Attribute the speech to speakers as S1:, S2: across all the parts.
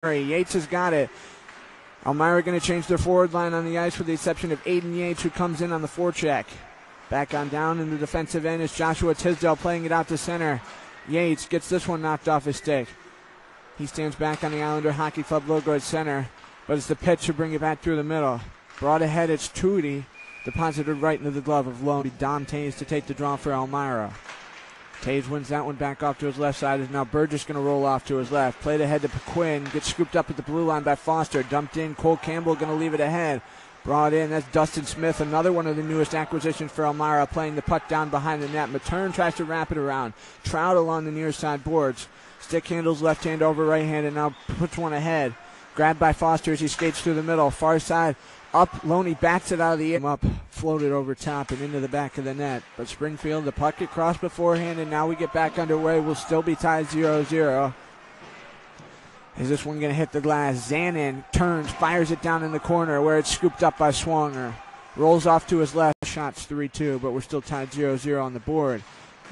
S1: Yates has got it. Elmira going to change their forward line on the ice with the exception of Aiden Yates, who comes in on the forecheck. Back on down in the defensive end is Joshua Tisdell playing it out to center. Yates gets this one knocked off his stick. He stands back on the Islander Hockey Club logo at center, but it's the pitch to bring it back through the middle. Brought ahead, it's Tootie. Deposited right into the glove of Lone. Dom Tays to take the draw for Elmira. Tays wins that one back off to his left side. Is now Burgess going to roll off to his left. Played ahead to Pequin. Gets scooped up at the blue line by Foster. Dumped in. Cole Campbell going to leave it ahead. Brought in. That's Dustin Smith, another one of the newest acquisitions for Elmira, playing the puck down behind the net. Matern tries to wrap it around. Trout along the near side boards. Stick handles left hand over right hand and now puts one ahead. Grabbed by Foster as he skates through the middle. Far side. Up, Loney backs it out of the air. Up, floated over top and into the back of the net. But Springfield, the puck get crossed beforehand, and now we get back underway. We'll still be tied 0-0. Is this one going to hit the glass? Zanin turns, fires it down in the corner where it's scooped up by Swanger. Rolls off to his left. Shots 3-2, but we're still tied 0-0 on the board.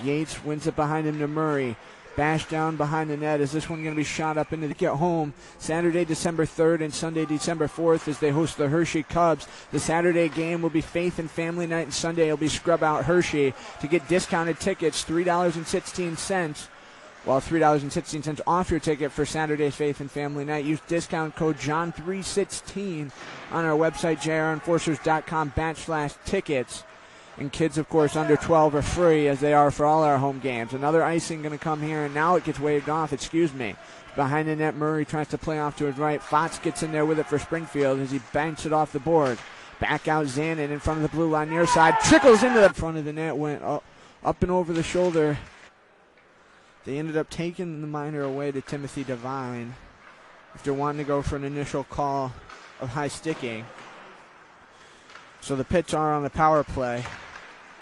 S1: Yates wins it behind him to Murray. Bash down behind the net. Is this one going to be shot up into the get home? Saturday, December 3rd and Sunday, December 4th as they host the Hershey Cubs. The Saturday game will be Faith and Family Night, and Sunday will be Scrub Out Hershey. To get discounted tickets, $3.16. Well, $3.16 off your ticket for Saturday's Faith and Family Night. Use discount code JOHN316 on our website, jrenforcers.com/tickets. And kids, of course, under 12 are free, as they are for all our home games. Another icing going to come here, and now it gets waved off. Behind the net, Murray tries to play off to his right. Fox gets in there with it for Springfield as he banks it off the board. Back out Zanin in front of the blue line near side. Trickles into the front of the net, went up and over the shoulder. They ended up taking the minor away to Timothy Devine after wanting to go for an initial call of high sticking. So the Pics are on the power play,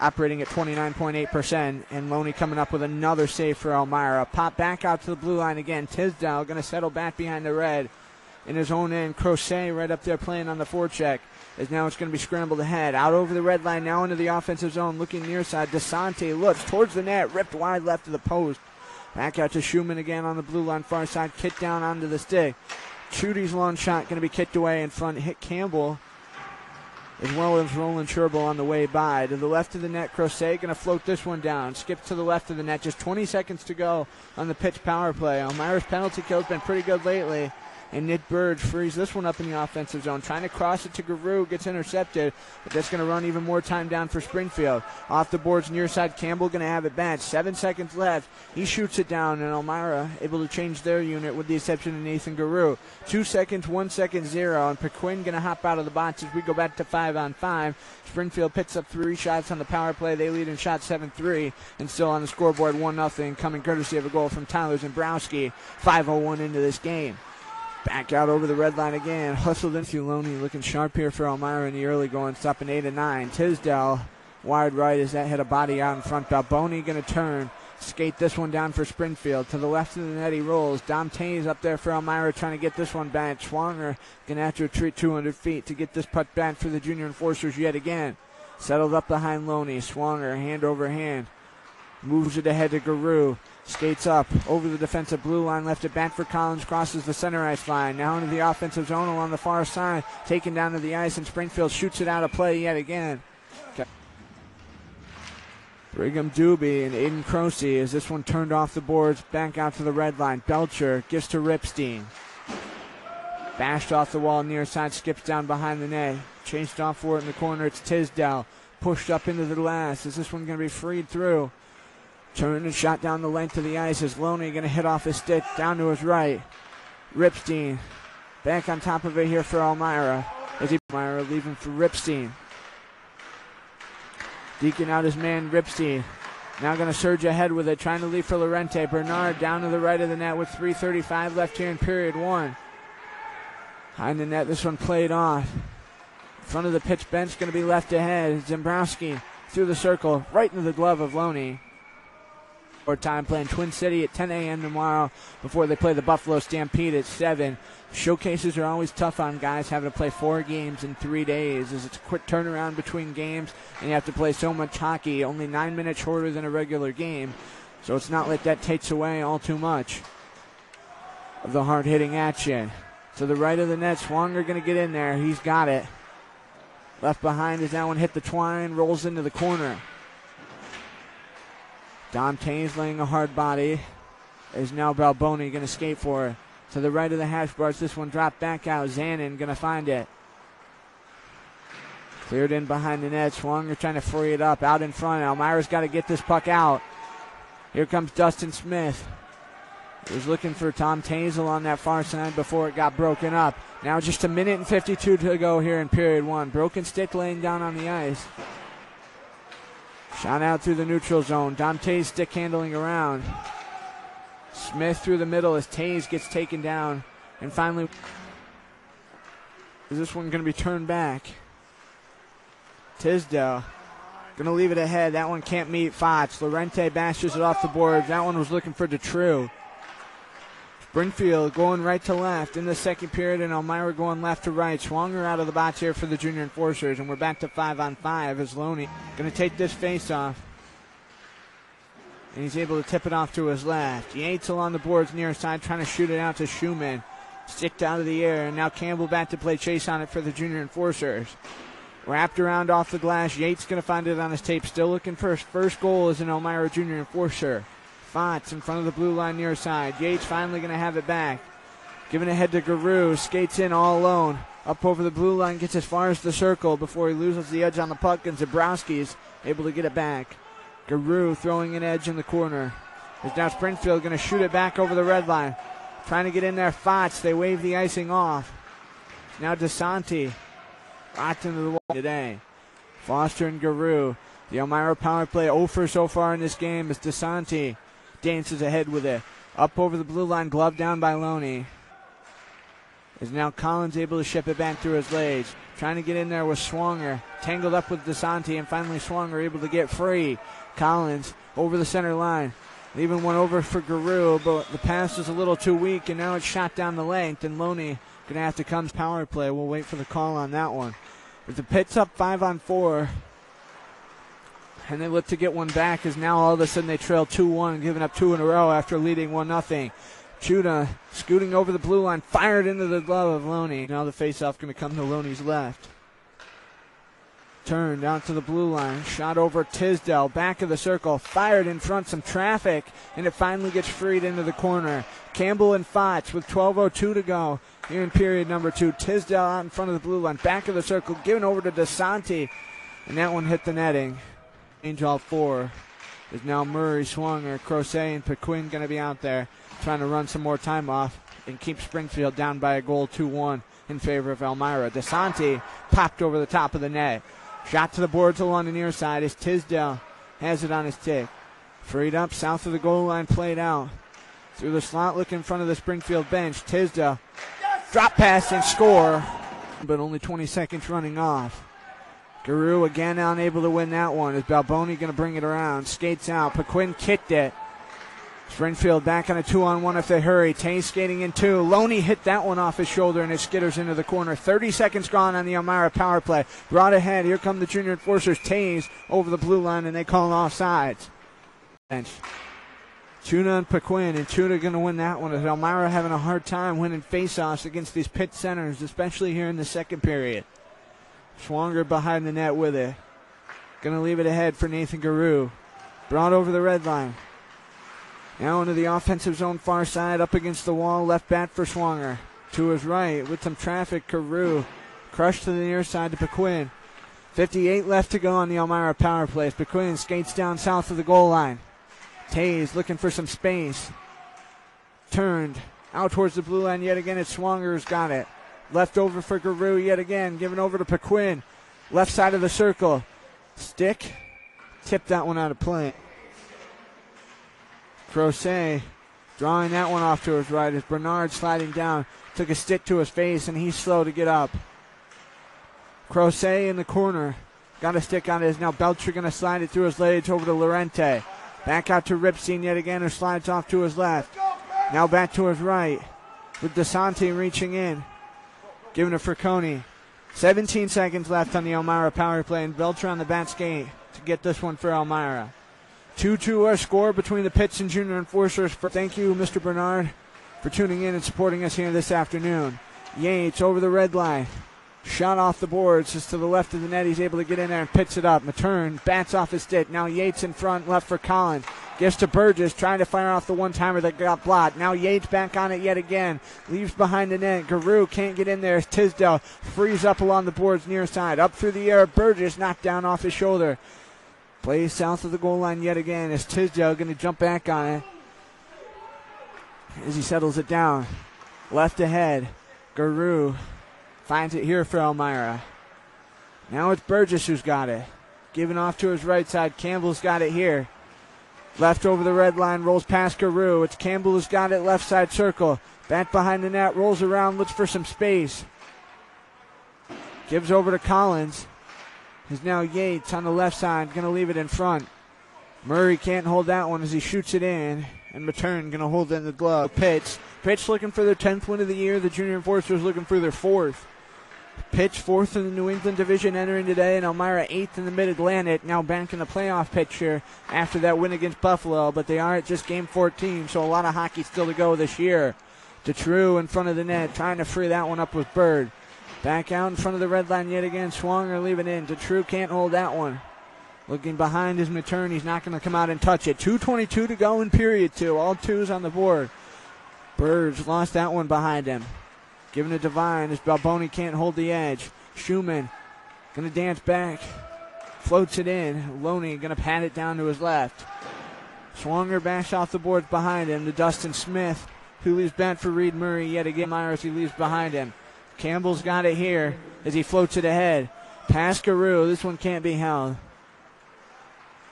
S1: operating at 29.8%, and Loney coming up with another save for Elmira. Pop back out to the blue line again. Tisdell going to settle back behind the red in his own end. Crochet right up there playing on the forecheck, as now it's going to be scrambled ahead. Out over the red line, now into the offensive zone, looking near side. DeSante looks towards the net, ripped wide left of the post. Back out to Schumann again on the blue line far side, kicked down onto the stick. Chudy's long shot going to be kicked away in front, hit Campbell, as well as Roland Scherble on the way by. To the left of the net, Crocet going to float this one down. Skip to the left of the net. Just 20 seconds to go on the Pics power play. Elmira's penalty kill has been pretty good lately. And Nick Burge frees this one up in the offensive zone. Trying to cross it to Guru. Gets intercepted. But that's going to run even more time down for Springfield. Off the boards near side. Campbell going to have it back. 7 seconds left. He shoots it down. And Elmira able to change their unit with the exception of Nathan Guru. 2 seconds, 1 second, 0. And Pequin going to hop out of the box as we go back to 5-on-5. Springfield picks up 3 shots on the power play. They lead in shots 7-3. And still on the scoreboard 1-0. Coming courtesy of a goal from Tyler Zembrowski. 5:01 into this game. Back out over the red line again. Hustled into Loney, looking sharp here for Elmira in the early going, stopping 8-9. Tisdell wide right as that hit a body out in front. Balboni going to turn, skate this one down for Springfield. To the left of the net he rolls. Dom Tays up there for Elmira trying to get this one back. Swanger going to have to retreat 200 feet to get this puck back for the junior enforcers yet again. Settled up behind Loney. Swanger hand over hand. Moves it ahead to Guru. Skates up over the defensive blue line, left it back for Collins, crosses the center ice line. Now into the offensive zone along the far side, taken down to the ice, and Springfield shoots it out of play yet again. Brigham Doobie and Aiden Croce as this one turned off the boards, back out to the red line. Belcher gives to Ripstein. Bashed off the wall near side, skips down behind the net. Chased off for it in the corner, it's Tisdell. Pushed up into the glass. Is this one going to be freed through? Turned and shot down the length of the ice. Is Loney going to hit off his stick down to his right? Ripstein back on top of it here for Elmira. Elmira leaving for Ripstein. Deacon out his man Ripstein. Now going to surge ahead with it, trying to leave for Lorente. Bernard down to the right of the net with 3:35 left here in period 1. Behind the net, this one played off. In front of the pitch bench, going to be left ahead. Zembrowski through the circle, right into the glove of Loney. Time playing Twin City at 10 a.m. tomorrow before they play the Buffalo Stampede at 7. Showcases are always tough on guys having to play 4 games in 3 days, as it's a quick turnaround between games and you have to play so much hockey, only 9 minutes shorter than a regular game. So it's not like that takes away all too much. of the hard-hitting action. To the right of the net, Swanger going to get in there. He's got it. Left behind as that one hit the twine, rolls into the corner. Dom Tays laying a hard body. Is now Balboni going to skate for it. To the right of the hash bars, this one dropped back out. Zanin going to find it. Cleared in behind the net. Swanger trying to free it up. Out in front. Elmira's got to get this puck out. Here comes Dustin Smith. He was looking for Tom Tazel on that far side before it got broken up. Now just a minute and 52 to go here in period one. Broken stick laying down on the ice. Shot out through the neutral zone. Dom Tays stick handling around. Smith through the middle as Tays gets taken down. And finally, is this one going to be turned back? Tisdell going to leave it ahead. That one can't meet Fox. Lorente bashes it off the board. That one was looking for Detrue. Springfield going right to left in the second period, and Elmira going left to right. Swanger out of the box here for the Junior Enforcers, and we're back to 5-on-5 as Loney going to take this face-off. And he's able to tip it off to his left. Yates along the boards near side trying to shoot it out to Schumann. Sticked out of the air, and now Campbell back to play chase on it for the Junior Enforcers. Wrapped around off the glass. Yates going to find it on his tape. Still looking for his first goal as an Elmira Junior Enforcer. Fotz in front of the blue line near side. Yates finally going to have it back. Giving it ahead to Garou. Skates in all alone. Up over the blue line. Gets as far as the circle before he loses the edge on the puck. And Zabrowski's able to get it back. Garou throwing an edge in the corner. There's now Springfield going to shoot it back over the red line. Trying to get in there. Fotz. They wave the icing off. Now DeSanti. Locked into the wall today. Foster and Garou. The Elmira power play 0 for so far in this game as DeSanti dances ahead with it. Up over the blue line, glove down by Loney. Is now Collins able to ship it back through his legs. Trying to get in there with Swanger. Tangled up with DeSanti, and finally Swanger able to get free. Collins over the center line. Leaving one over for Garou, but the pass is a little too weak, and now it's shot down the length, and Loney going to have to come power play. We'll wait for the call on that one. With the Pits up 5-on-4, and they look to get one back as now all of a sudden they trail 2-1, giving up 2 in a row after leading 1-0. Chuda scooting over the blue line, fired into the glove of Loney. Now the faceoff going to come to Loney's left. Turned out to the blue line, shot over Tisdell, back of the circle, fired in front, some traffic, and it finally gets freed into the corner. Campbell and Fotz with 12:02 to go here in period number 2. Tisdell out in front of the blue line, back of the circle, given over to DeSanti, and that one hit the netting. Angel 4 is now Murray, Swanger, Crocet, and Pequin going to be out there trying to run some more time off and keep Springfield down by a goal 2-1 in favor of Elmira. DeSanti popped over the top of the net. Shot to the boards along the near side as Tisdell has it on his stick. Freed up south of the goal line, played out. Through the slot, look in front of the Springfield bench. Tisdell, drop pass and score, but only 20 seconds running off. Garou again unable to win that one. Is Balboni going to bring it around? Skates out. Pequin kicked it. Springfield back on a 2-on-1 if they hurry. Tays skating in 2. Loney hit that one off his shoulder and it skitters into the corner. 30 seconds gone on the Elmira power play. Brought ahead. Here come the Junior Enforcers. Tays over the blue line and they call offsides. Bench. Tuna and Pequin, and Tuna going to win that one. As Elmira having a hard time winning faceoffs against these pit centers, especially here in the second period. Swanger behind the net with it. Going to leave it ahead for Nathan Garou. Brought over the red line. Now into the offensive zone far side, up against the wall, left bat for Swanger. To his right, with some traffic, Garou crushed to the near side to Pequin. 58 left to go on the Elmira power play. Pequin skates down south of the goal line. Tays looking for some space. Turned out towards the blue line yet again. It's Swanger who's got it. Left over for Garou yet again. Given over to Pequin. Left side of the circle. Stick. Tipped that one out of play. Crocet drawing that one off to his right as Bernard sliding down. Took a stick to his face and he's slow to get up. Crocet in the corner. Got a stick on it. Is now Belcher going to slide it through his legs over to Lorente. Back out to Ripstein yet again, who slides off to his left. Now back to his right with DeSanti reaching in. Giving it for Coney. 17 seconds left on the Elmira power play, and Belcher on the bat skate to get this one for Elmira. 2-2 our score between the Pits and Junior Enforcers. Thank you, Mr. Bernard. for tuning in and supporting us here this afternoon. Yates over the red line. Shot off the boards just to the left of the net. He's able to get in there and pitch it up. Matern bats off his stick. Now Yates in front, left for Collins. Gives to Burgess, trying to fire off the one-timer that got blocked. Now Yates back on it yet again. Leaves behind the net. Guru can't get in there as Tisdell frees up along the boards near side. Up through the air, Burgess knocked down off his shoulder. Plays south of the goal line yet again as Tisdell going to jump back on it as he settles it down. Left ahead, Guru finds it here for Elmira. Now it's Burgess who's got it. Giving off to his right side. Campbell's got it here. Left over the red line, rolls past Guru. It's Campbell who's got it, left side circle. Back behind the net, rolls around, looks for some space. Gives over to Collins. Is now Yates on the left side, going to leave it in front. Murray can't hold that one as he shoots it in. And Matern going to hold it in the glove. Pics looking for their 10th win of the year. The Junior Enforcers looking for their 4th. Pics 4th in the New England Division entering today, and Elmira 8th in the Mid-Atlantic. Now back in the playoff picture after that win against Buffalo, but they are at just game 14, so a lot of hockey still to go this year. DeTrue in front of the net, trying to free that one up with Bird. Back out in front of the red line yet again. Swanger leaving in. DeTrue can't hold that one. Looking behind his Matern. He's not going to come out and touch it. 2:22 to go in period 2. All twos on the board. Birds lost that one behind him. Giving it to Devine as Balboni can't hold the edge. Schumann going to dance back. Floats it in. Loney going to pat it down to his left. Swanger backs off the boards behind him to Dustin Smith, who leaves back for Reed Murray yet again. Myers, he leaves behind him. Campbell's got it here as he floats it ahead. Past Guru. This one can't be held.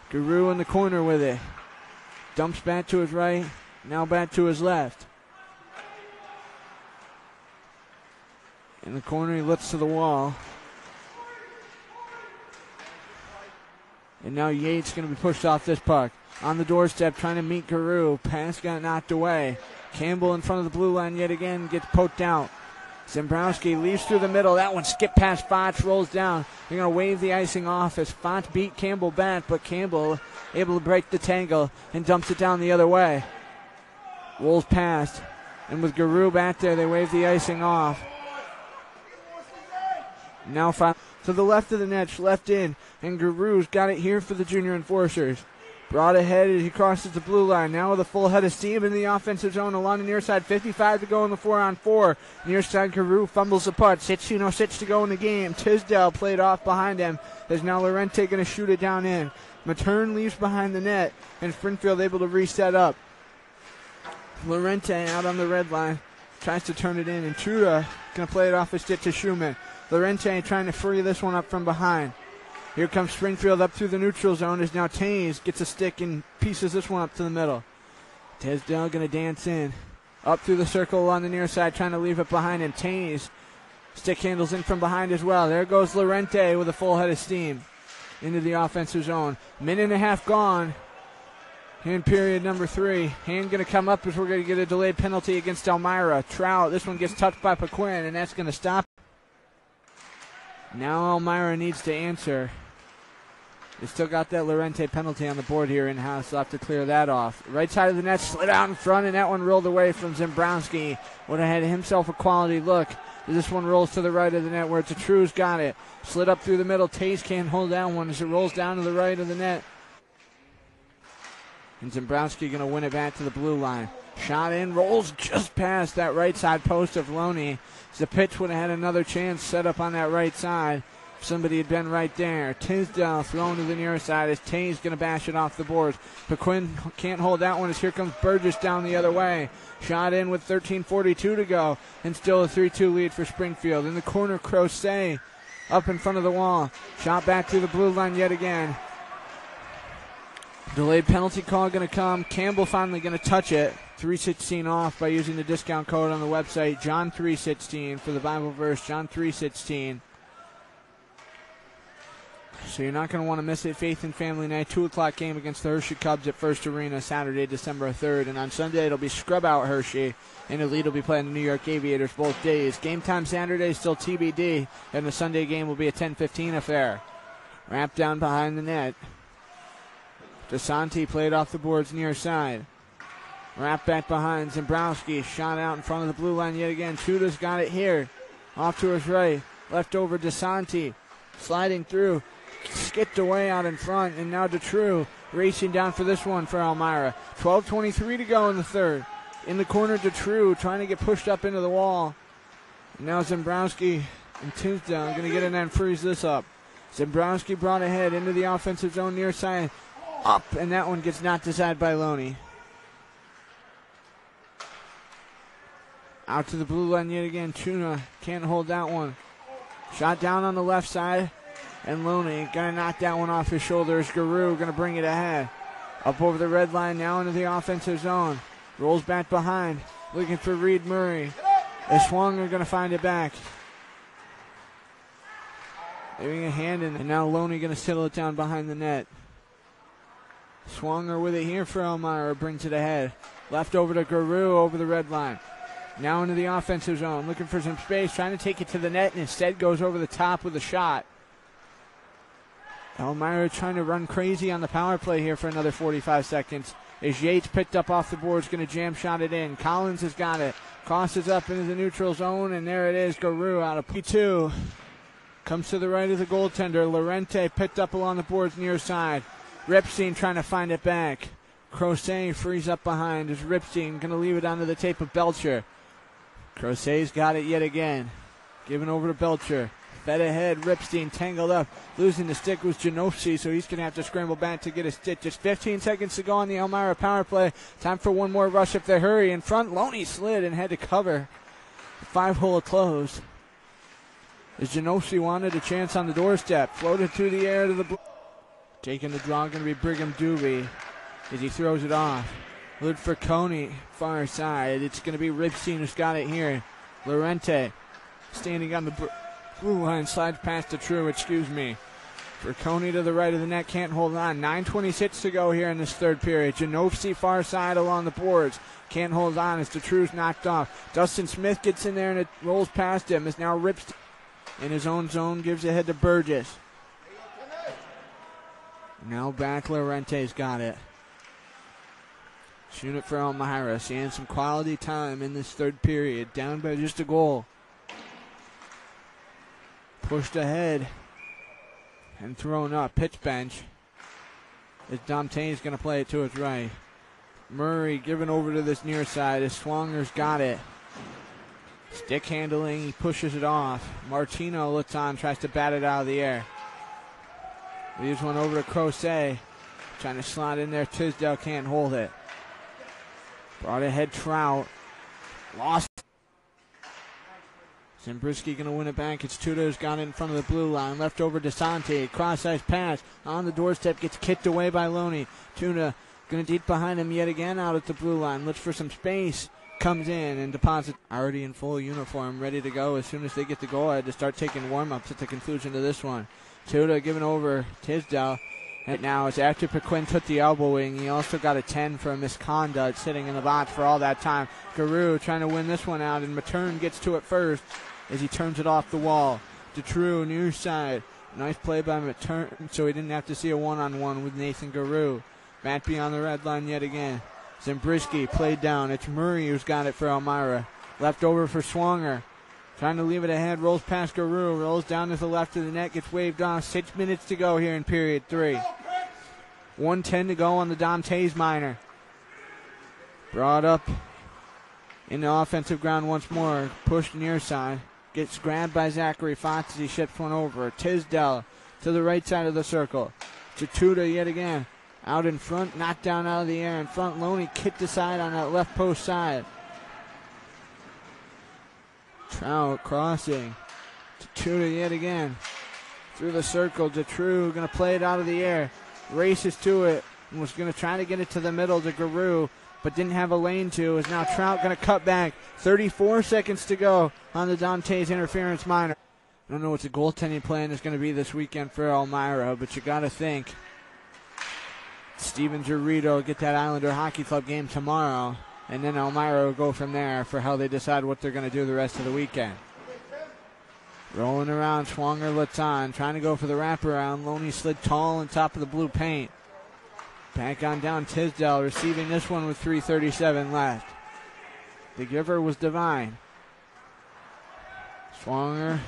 S1: Guru in the corner with it. Dumps back to his right. Now back to his left. In the corner, he lifts to the wall. And now Yates going to be pushed off this puck. On the doorstep, trying to meet Guru. Pass got knocked away. Campbell in front of the blue line yet again, gets poked out. Zembrowski leaves through the middle. That one skipped past Foch, rolls down. They're going to wave the icing off as Foch beat Campbell back, but Campbell able to break the tangle and dumps it down the other way. Rolls past. And with Guru back there, they wave the icing off. Now to the left of the net, left in, and Guru's got it here for the Junior Enforcers. Brought ahead as he crosses the blue line. Now with a full head of steam in the offensive zone along the near side. 55 to go in the 4-on-4. Near side, Guru fumbles the puck. 6 to go in the game. Tisdell played off behind him. There's now Lorente going to shoot it down in. Matern leaves behind the net, and Springfield able to reset up. Lorente out on the red line. Tries to turn it in, and Truda going to play it off his stick to Schumann. Lorente trying to free this one up from behind. Here comes Springfield up through the neutral zone as now Taze gets a stick and pieces this one up to the middle. Tisdell going to dance in. Up through the circle along the near side, trying to leave it behind him. Taze stick handles in from behind as well. There goes Lorente with a full head of steam into the offensive zone. Minute and a half gone here in period number 3. Hand going to come up as we're going to get a delayed penalty against Elmira. Trout, this one gets touched by Paquin, and that's going to stop. Now Elmira needs to answer. They still got that Lorente penalty on the board here in-house. They'll have to clear that off. Right side of the net, slid out in front, and that one rolled away from Zembrowski. Would have had himself a quality look. This one rolls to the right of the net where DeTrue's got it. Slid up through the middle. Taze can't hold that one as it rolls down to the right of the net. And Zembrowski going to win it back to the blue line. Shot in, rolls just past that right side post of Loney. The pitch would have had another chance set up on that right side. Somebody had been right there. Tisdell thrown to the near side as Taze going to bash it off the boards. Paquin can't hold that one as here comes Burgess down the other way. Shot in with 13:42 to go, and still a 3-2 lead for Springfield. In the corner, Crocet up in front of the wall. Shot back to the blue line yet again. Delayed penalty call going to come. Campbell finally going to touch it. 316 off by using the discount code on the website. John 316 for the Bible verse. John 316. So you're not going to want to miss it. Faith and Family Night, 2 o'clock game against the Hershey Cubs at First Arena Saturday, December 3rd. And on Sunday, it'll be Scrub Out Hershey. And the lead will be playing the New York Aviators both days. Game time Saturday is still TBD. And the Sunday game will be a 10:15 affair. Wrapped down behind the net. DeSanti played off the boards near side. Wrap back behind. Zembrowski shot out in front of the blue line yet again. Tuda's got it here. Off to his right. Left over DeSanti. Sliding through. Skipped away out in front. And now DeTrue racing down for this one for Elmira. 12:23 to go in the third. In the corner, DeTrue trying to get pushed up into the wall. And now Zembrowski and Tisdell going to get in there and freeze this up. Zembrowski brought ahead into the offensive zone near side. Up. And that one gets knocked aside by Loney. Out to the blue line yet again. Tuna can't hold that one. Shot down on the left side. And Loney going to knock that one off his shoulders. Guru going to bring it ahead. Up over the red line now into the offensive zone. Rolls back behind. Looking for Reed Murray. Swanger going to find it back. Giving a hand in. And now Loney going to settle it down behind the net. Swanger with it here for Elmira. Brings it ahead. Left over to Guru over the red line. Now into the offensive zone, looking for some space, trying to take it to the net, and instead goes over the top with a shot. Elmira trying to run crazy on the power play here for another 45 seconds. As Yates picked up off the boards, going to jam shot it in. Collins has got it. Crosses up into the neutral zone, and there it is. Guru out of P2. Comes to the right of the goaltender. Lorente picked up along the boards near side. Ripstein trying to find it back. Crocet frees up behind. Is Ripstein going to leave it onto the tape of Belcher. Crocet's got it yet again. Given over to Belcher. Fed ahead. Ripstein tangled up. Losing the stick was Janowski, so he's going to have to scramble back to get a stick. Just 15 seconds to go on the Elmira power play. Time for one more rush if they hurry. In front, Loney slid and had to cover. 5-hole closed. As Janowski wanted a chance on the doorstep. Floated through the air to the blue. Taking the draw going to be Brigham Doobie as he throws it off. Look for Coney, far side. It's going to be Ripstein who's got it here. Lorente standing on the blue line, slides past the true, For Coney to the right of the net, can't hold on. 9:26 to go here in this third period. Janowski far side along the boards. Can't hold on as the true's knocked off. Dustin Smith gets in there and it rolls past him. As now Ripstein in his own zone gives it ahead to Burgess. Now back, Lorente's got it. Shoot it for Elmira, seeing some quality time in this third period. Down by just a goal. Pushed ahead and thrown up. Pitch bench. As Domte's going to play it to his right. Murray given over to this near side as Swanger's got it. Stick handling, he pushes it off. Martino looks on, tries to bat it out of the air. Leaves one over to Crocet. Trying to slide in there. Tisdell can't hold it. Brought ahead Trout. Lost. Zembrowski going to win it back. It's Tuda who's got it in front of the blue line. Left over DeSanti. Cross-ice pass. On the doorstep. Gets kicked away by Loney. Tuna going to deep behind him yet again out at the blue line. Looks for some space. Comes in and deposits. Already in full uniform. Ready to go as soon as they get the goal ahead to start taking warm-ups at the conclusion of this one. Tuda giving over Tisdell. And now it's after Pequin took the elbowing. He also got a 10 for a misconduct sitting in the box for all that time. Guru trying to win this one out, and Matern gets to it first as he turns it off the wall. DeTrue near side. Nice play by Matern, so he didn't have to see a one-on-one with Nathan Guru. Back beyond the red line yet again. Zembrowski played down. It's Murray who's got it for Elmira. Left over for Swanger. Trying to leave it ahead, rolls past Guru, rolls down to the left of the net, gets waved off. 6 minutes to go here in period 3. 1:10 to go on the Dom Tays minor. Brought up in the offensive ground once more, pushed near side. Gets grabbed by Zachary Fox as he ships one over. Tisdell to the right side of the circle. To Tuda yet again. Out in front, knocked down out of the air in front. Loney kicked aside on that left post side. Trout crossing. Tuda yet again. Through the circle. DeTrue going to play it out of the air. Races to it. And was going to try to get it to the middle to Guru. But didn't have a lane to. Is now Trout going to cut back. 34 seconds to go on the Dante's interference minor. I don't know what the goaltending plan is going to be this weekend for Elmira. But you got to think Steven Jarrito will get that Islander Hockey Club game tomorrow. And then Elmira will go from there for how they decide what they're going to do the rest of the weekend. Rolling around, Swanger lets on, trying to go for the wraparound. Loney slid tall on top of the blue paint. Back on down Tisdell, receiving this one with 3:37 left. The giver was Devine. Swanger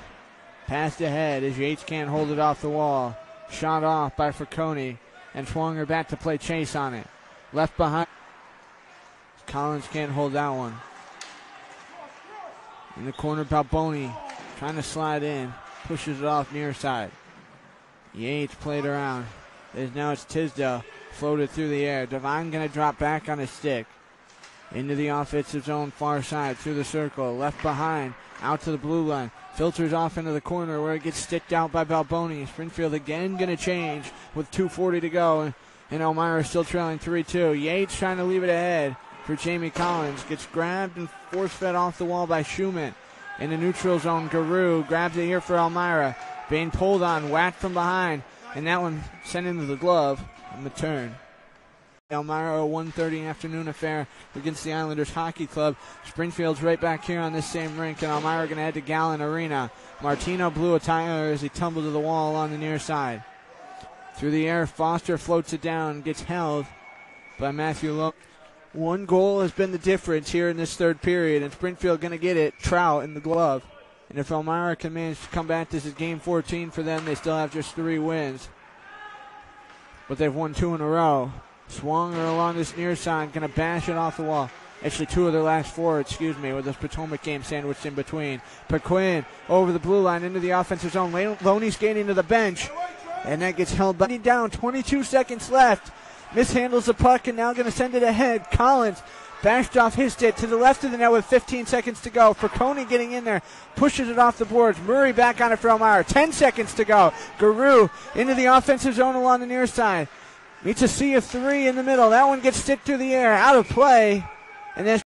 S1: passed ahead as Yates can't hold it off the wall. Shot off by Friconi, and Swanger back to play chase on it. Left behind. Collins can't hold that one. In the corner, Balboni trying to slide in. Pushes it off near side. Yates played around. Now it's Tisdell. Floated through the air. Devine going to drop back on his stick. Into the offensive zone, far side, through the circle. Left behind, out to the blue line. Filters off into the corner where it gets sticked out by Balboni. Springfield again going to change with 2:40 to go. And Elmira still trailing 3-2. Yates trying to leave it ahead for Jamie Collins. Gets grabbed and force-fed off the wall by Schumann. In the neutral zone, Guru grabs it here for Elmira. Being pulled on, whacked from behind. And that one sent into the glove on the turn. Elmira, a 1:30 afternoon affair against the Islanders Hockey Club. Springfield's right back here on this same rink, and Elmira going to head to Gallon Arena. Martino blew a tire as he tumbled to the wall on the near side. Through the air, Foster floats it down, gets held by Matthew Lowe. One goal has been the difference here in this third period, and Springfield going to get it, Trout in the glove. And if Elmira can manage to come back, this is game 14 for them. They still have just 3 wins. But they've won 2 in a row. Swanger along this near side, going to bash it off the wall. Actually, 2 of their last 4, with this Potomac game sandwiched in between. Perquin over the blue line into the offensive zone. Loney skating to the bench, and that gets held by down. 22 seconds left. Mishandles the puck and now going to send it ahead. Collins bashed off his stick to the left of the net with 15 seconds to go. Friconi getting in there, pushes it off the boards. Murray back on it for Elmira. 10 seconds to go. Guru into the offensive zone along the near side. Meets a sea of 3 in the middle. That one gets stick through the air, out of play. And then